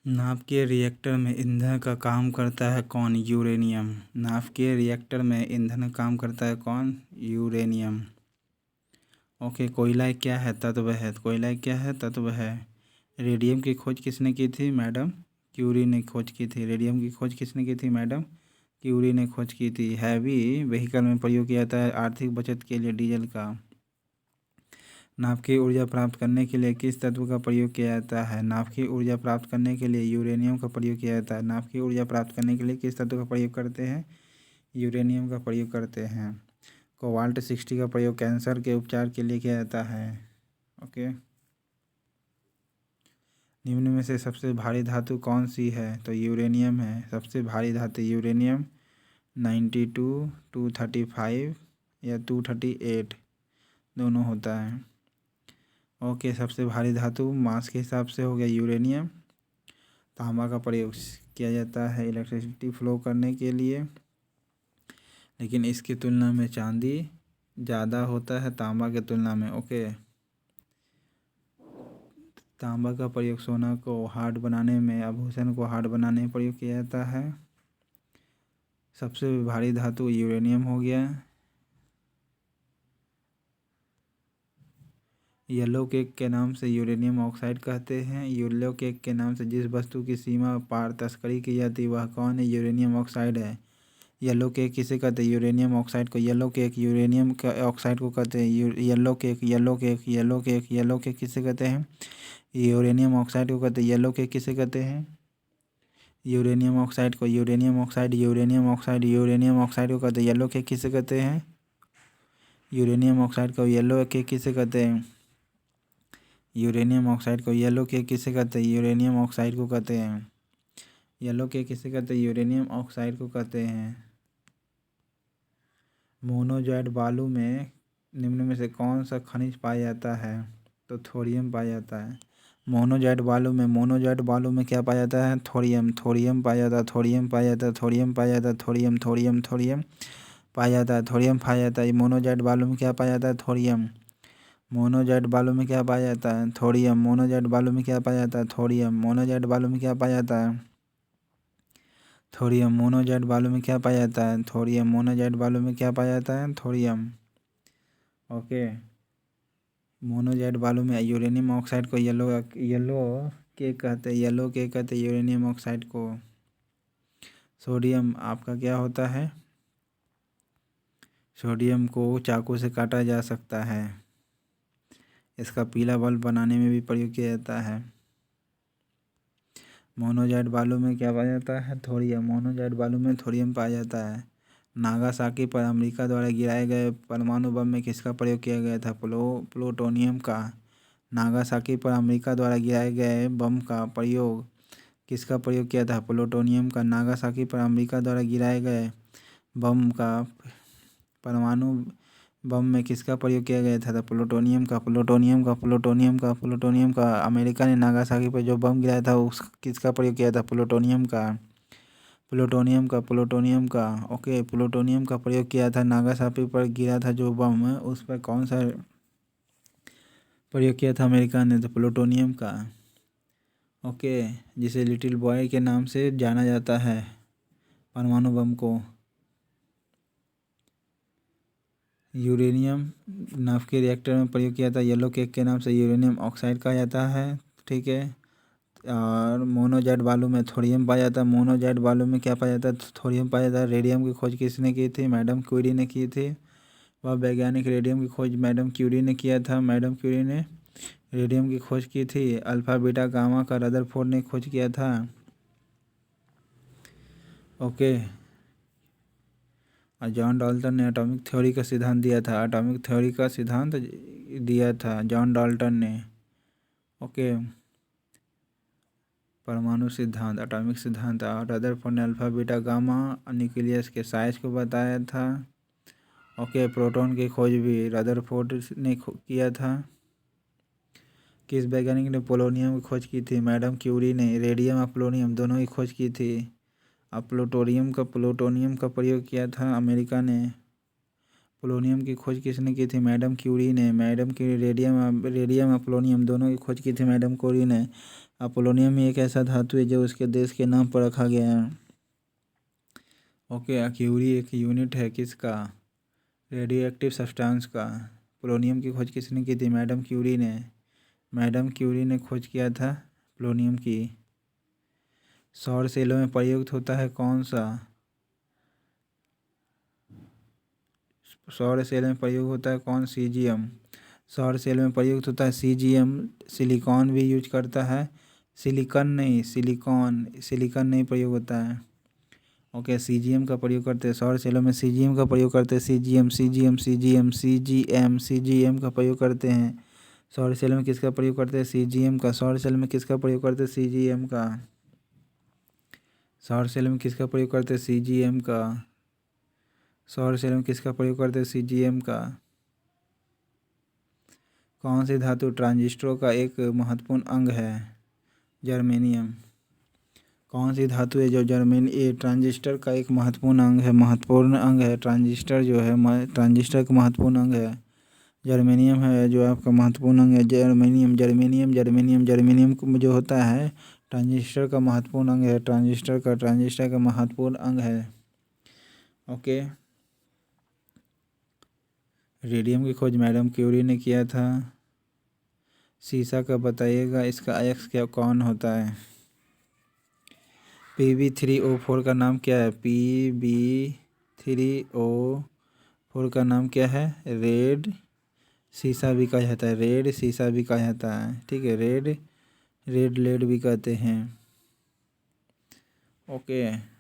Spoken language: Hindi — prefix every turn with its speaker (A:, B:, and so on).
A: नाभिकीय रिएक्टर में ईंधन का काम करता है कौन? यूरेनियम। नाभिकीय रिएक्टर में ईंधन काम करता है कौन? यूरेनियम। ओके। कोयला क्या है? तत्व है। कोयला क्या है? तत्व है। रेडियम की खोज किसने की थी? मैडम क्यूरी ने खोज की थी। रेडियम की खोज किसने की थी? मैडम क्यूरी ने खोज की थी। हैवी व्हीकल में प्रयोग किया जाता है आर्थिक बचत के लिए डीजल का। नाभिकीय ऊर्जा प्राप्त करने के लिए किस तत्व का प्रयोग किया जाता है? नाभिकीय ऊर्जा प्राप्त करने के लिए यूरेनियम का प्रयोग किया जाता है। नाभिकीय ऊर्जा प्राप्त करने के लिए किस तत्व का प्रयोग करते हैं? यूरेनियम का प्रयोग करते हैं। कोबाल्ट 60 का प्रयोग कैंसर के उपचार के लिए किया जाता है। ओके। निम्न में से सबसे भारी धातु कौन सी है? तो यूरेनियम है सबसे भारी धातु। यूरेनियम 92, 235 या 238 दोनों होता है। ओके। सबसे भारी धातु मास के हिसाब से हो गया यूरेनियम। तांबा का प्रयोग किया जाता है इलेक्ट्रिसिटी फ्लो करने के लिए, लेकिन इसकी तुलना में चांदी ज़्यादा होता है तांबा के तुलना में। ओके। तांबा का प्रयोग सोना को हार्ड बनाने में, आभूषण को हार्ड बनाने में प्रयोग किया जाता है। सबसे भारी धातु यूरेनियम हो गया। येलो केक के नाम से यूरेनियम ऑक्साइड कहते हैं। येलो केक के नाम से जिस वस्तु की सीमा पार तस्करी की जाती है वह कौन है? यूरेनियम ऑक्साइड है। येलो केक किसे कहते हैं? यूरेनियम ऑक्साइड को। येलो केक यूरेनियम ऑक्साइड को कहते हैं। Yellow cake, yellow cake, yellow cake, yellow cake किसे कहते हैं? यूरेनियम ऑक्साइड को कहते हैं। येलो केक किसे कहते हैं? यूरेनियम ऑक्साइड को। Uranium oxide, uranium oxide, uranium oxide को कहते हैं। येलो केक किसे कहते हैं? यूरेनियम ऑक्साइड को। येलो केक किसे कहते हैं? यूरेनियम ऑक्साइड को। येलो केक किसे कहते हैं? यूरेनियम ऑक्साइड को कहते हैं। येलो केक किसे कहते हैं? यूरेनियम ऑक्साइड को कहते हैं। मोनोजॉइट बालू में निम्न में से कौन सा खनिज पाया जाता है? तो थोरियम पाया जाता है। मोनोजॉइट बालू में क्या पाया जाता है? थोरियम। थोरियम पाया जाता है। थोरियम पाया जाता है। थोरियम पाया जाता है। थोरियम थोरियम थोरियम पाया जाता है। थोरियम पाया जाता है। मोनोजॉइट बालू में क्या पाया जाता है? थोरियम। मोनोजॉइट बालू में क्या पाया जाता है? थोरियम। मोनोजॉइट बालू में क्या पाया जाता है? थोरियम। मोनोजॉइट बालू में क्या पाया जाता है? थोरियम। मोनोजॉइट बालू में क्या पाया जाता है? थोरियम। मोनोजॉइट बालू में क्या पाया जाता है? थोरियम। ओके। मोनोजॉइट बालू में यूरेनियम ऑक्साइड को येलो के कहते हैं। येलो के कहते हैं यूरेनियम ऑक्साइड को। सोडियम आपका क्या होता है? सोडियम को चाकू से काटा जा सकता है। इसका पीला बल्ब बनाने में भी प्रयोग किया जाता है। मोनोजॉइट बालू में क्या पाया जाता है? थोरियम। मोनोजॉइट बालू में थोरियम पाया जाता है। नागासाकी पर अमेरिका द्वारा गिराए गए परमाणु बम में किसका प्रयोग किया गया था? प्लूटोनियम का। नागासाकी पर अमेरिका द्वारा गिराए गए बम का प्रयोग किसका प्रयोग किया था? प्लूटोनियम का। नागासाकी पर अमेरिका द्वारा गिराए गए बम का, परमाणु बम में किसका प्रयोग किया गया था? प्लूटोनियम का। प्लूटोनियम का। प्लूटोनियम का। प्लूटोनियम का। अमेरिका ने नागासाकी पर जो बम गिराया था उस किसका प्रयोग किया था? प्लूटोनियम का। प्लूटोनियम का। प्लूटोनियम का। ओके। प्लूटोनियम का प्रयोग किया था। नागासाकी पर गिरा था जो बम उस पर कौन सा प्रयोग किया था अमेरिका ने? तो प्लूटोनियम का। ओके। जिसे लिटिल बॉय के नाम से जाना जाता है परमाणु बम को। यूरेनियम नाभिकीय रिएक्टर में प्रयोग किया था। येलो केक के नाम से यूरेनियम ऑक्साइड कहा जाता है। ठीक है। और मोनोजॉइट बालू में थोरियम पाया जाता है। मोनोजॉइट बालू में क्या पाया जाता है? थोरियम पाया जाता है। रेडियम की खोज किसने की थी? मैडम क्यूरी ने की थी। वह वैज्ञानिक रेडियम की खोज मैडम क्यूरी ने किया था। मैडम क्यूरी ने रेडियम की खोज की थी। अल्फा बीटा गामा का रदरफोर्ड ने खोज किया था। ओके। और जॉन डाल्टन ने एटॉमिक थ्योरी का सिद्धांत दिया था। एटॉमिक थ्योरी का सिद्धांत दिया था जॉन डाल्टन ने। ओके। परमाणु सिद्धांत, एटॉमिक सिद्धांत। और रदरफोर्ड ने अल्फा बीटा गामा न्यूक्लियस के साइज को बताया था। ओके। प्रोटॉन की खोज भी रदरफोर्ड ने किया था। किस वैज्ञानिक ने पोलोनियम की खोज की थी? मैडम क्यूरी ने। रेडियम और पोलोनियम दोनों की खोज की थी। और प्लूटोनियम का प्रयोग किया था अमेरिका ने। पोलोनियम की खोज किसने की थी? मैडम क्यूरी ने। मैडम क्यूरी रेडियम और पोलोनियम दोनों की खोज की थी मैडम क्यूरी ने। पोलोनियम ही एक ऐसा धातु है जो उसके देश के नाम पर रखा गया है। ओके, क्यूरी एक यूनिट है किसका? रेडियो एक्टिव सब्सटेंस का। पोलोनियम की खोज किसने की थी? मैडम क्यूरी ने। मैडम क्यूरी ने खोज किया था पोलोनियम की। सौर सेलों में प्रयुक्त होता है कौन सा? सौर सेल में प्रयोग होता है कौन? सीजियम। सौर सेल में प्रयुक्त होता है सीजियम। सिलिकॉन भी यूज करता है, सिलिकॉन नहीं प्रयोग होता है। ओके, सीजियम का प्रयोग करते हैं सौर सेलों में। सीजियम का प्रयोग करते हैं, सीजियम का प्रयोग करते हैं सौर सेल में। किसका प्रयोग करते हैं? सीजियम का। सौर सेल में किसका प्रयोग करते हैं? सीजियम का। सौर सेल में किसका प्रयोग करते हैं? सीजियम का। सौर सेल में किसका प्रयोग करते हैं? सीजियम का। कौन सी धातु ट्रांजिस्टरों का एक महत्वपूर्ण अंग है? जर्मेनियम। कौन सी धातु है जो ट्रांजिस्टर का एक महत्वपूर्ण अंग है? ट्रांजिस्टर जो है ट्रांजिस्टर का महत्वपूर्ण अंग है जर्मेनियम है, जो आपका महत्वपूर्ण अंग है जर्मेनियम जो होता है ट्रांजिस्टर का महत्वपूर्ण अंग है। ट्रांजिस्टर का महत्वपूर्ण अंग है। ओके, रेडियम की खोज मैडम क्यूरी ने किया था। सीसा का बताइएगा, इसका अयस्क क्या कौन होता है? Pb3O4 का नाम क्या है? Pb3O4 का नाम क्या है? रेड सीसा भी कहा जाता है, रेड सीसा भी कहा जाता है। ठीक है, रेड लेड भी कहते हैं। ओके।